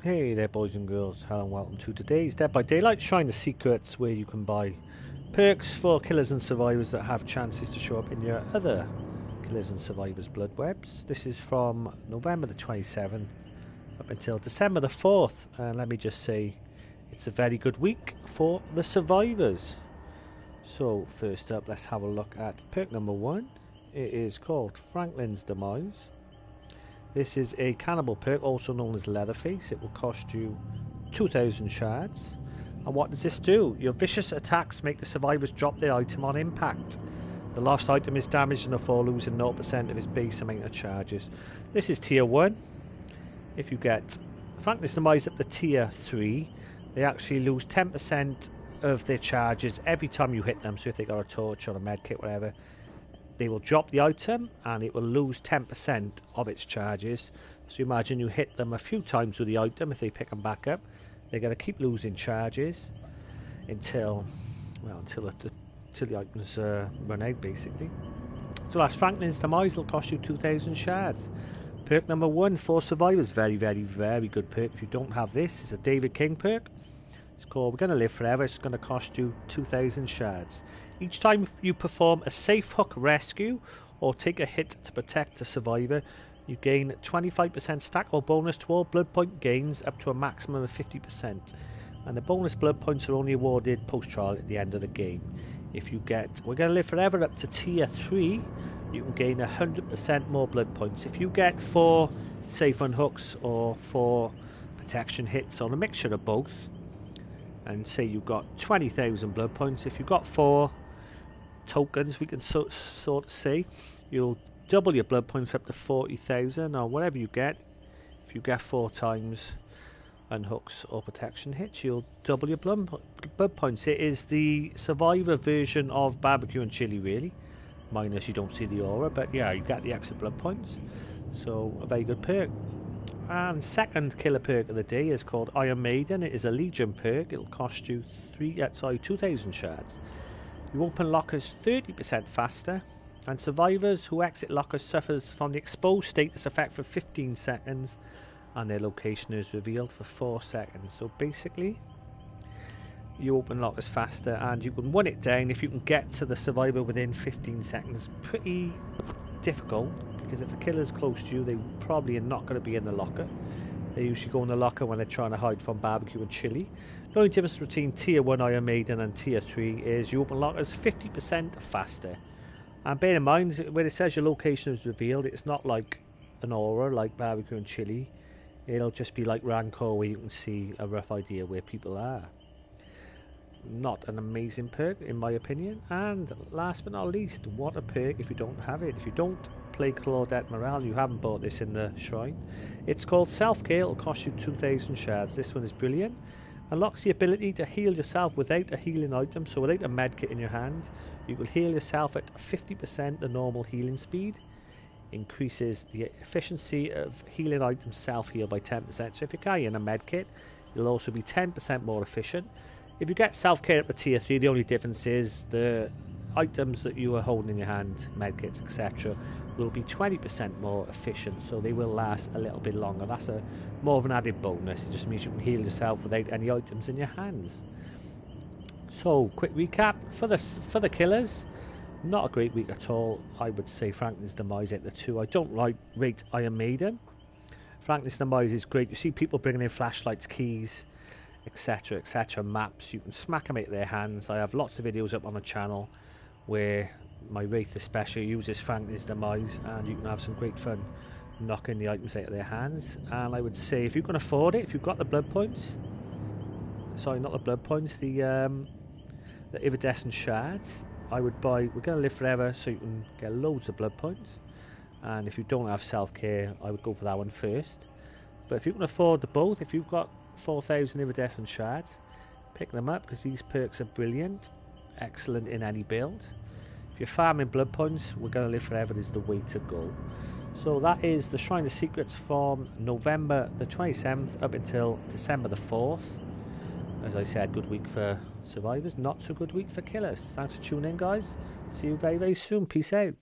Hey there boys and girls, hello and welcome to today's Dead by Daylight Shine the Secrets, where you can buy perks for killers and survivors that have chances to show up in your other killers and survivors blood webs. This is from November the 27th up until December the 4th, and let me just say it's a very good week for the survivors. So first up, let's have a look at perk number 1. It is called Franklin's Demise. This is a cannibal perk, also known as Leatherface. It will cost you 2,000 shards. And what does this do? Your vicious attacks make the survivors drop their item on impact. The lost item is damaged and the fall losing 0% of its base amount of charges. This is tier 1. If you get Franklin's Demise up to tier 3, they actually lose 10% of their charges every time you hit them. So if they got a torch or a medkit, whatever, they will drop the item and it will lose 10% of its charges. So imagine you hit them a few times with the item. If they pick them back up, they're going to keep losing charges until the items run out, basically. So that's Franklin's Demise. It'll cost you 2,000 shards. Perk number 1 for survivors. Very good perk. If you don't have this, it's a David King perk. It's called We're Gonna Live Forever. It's going to cost you 2,000 shards. Each time you perform a safe hook rescue or take a hit to protect a survivor, you gain 25% stackable bonus to all blood point gains up to a maximum of 50%. And the bonus blood points are only awarded post-trial at the end of the game. If you get We're Gonna Live Forever up to tier 3, you can gain 100% more blood points. If you get 4 safe unhooks or 4 protection hits, or a mixture of both, and say you've got 20,000 blood points, if you've got 4 tokens, we can sort of say, you'll double your blood points up to 40,000 or whatever you get. If you get 4 times unhooks or protection hits, you'll double your blood points. It is the survivor version of barbecue and chili, really, minus you don't see the aura, but yeah, you get the extra blood points. So a very good perk. And second killer perk of the day is called Iron Maiden. It is a Legion perk. It'll cost you 2,000 shards. You open lockers 30% faster, and survivors who exit lockers suffers from the exposed status effect for 15 seconds, and their location is revealed for 4 seconds. So basically, you open lockers faster, and you can one it down if you can get to the survivor within 15 seconds. Pretty difficult, because if the killer's close to you, they probably are not going to be in the locker. They usually go in the locker when they're trying to hide from barbecue and chili. The only difference between tier 1 Iron Maiden and tier 3 is you open lockers 50% faster. And bear in mind, when it says your location is revealed, it's not like an aura like barbecue and chili. It'll just be like Rancor, where you can see a rough idea where people are. Not an amazing perk in my opinion. And last but not least, what a perk if you don't have it. If you don't play Claudette Morale, you haven't bought this in the shrine. It's called Self-Care. It'll cost you 2,000 shards. This one is brilliant. Unlocks the ability to heal yourself without a healing item. So without a medkit in your hand, you will heal yourself at 50% the normal healing speed. Increases the efficiency of healing items self-heal by 10%. So if you're carrying a medkit, you'll also be 10% more efficient. If you get self-care up to tier 3, the only difference is the items that you are holding in your hand, medkits, etc., will be 20% more efficient, so they will last a little bit longer. That's more of an added bonus. It just means you can heal yourself without any items in your hands. So, quick recap for the killers. Not a great week at all. I would say Franklin's Demise at the 2. I don't rate Iron Maiden. Franklin's Demise is great. You see people bringing in flashlights, keys, etc, maps. You can smack them out of their hands. I have lots of videos up on the channel where my Wraith especially uses Franklin's Demise, and you can have some great fun knocking the items out of their hands. And I would say, if you can afford it, if you've got the blood points, sorry, not the blood points, the iridescent shards, I would buy We're Gonna Live Forever, so you can get loads of blood points. And if you don't have self-care, I would go for that one first. But if you can afford the both, if you've got 4,000 iridescent shards, pick them up, because these perks are brilliant, excellent in any build. If you're farming blood points, We're Gonna Live Forever is the way to go. So that is the Shrine of Secrets from November the 27th up until December the 4th. As I said, good week for survivors, not so good week for killers. Thanks for tuning in, guys. See you very soon. Peace out.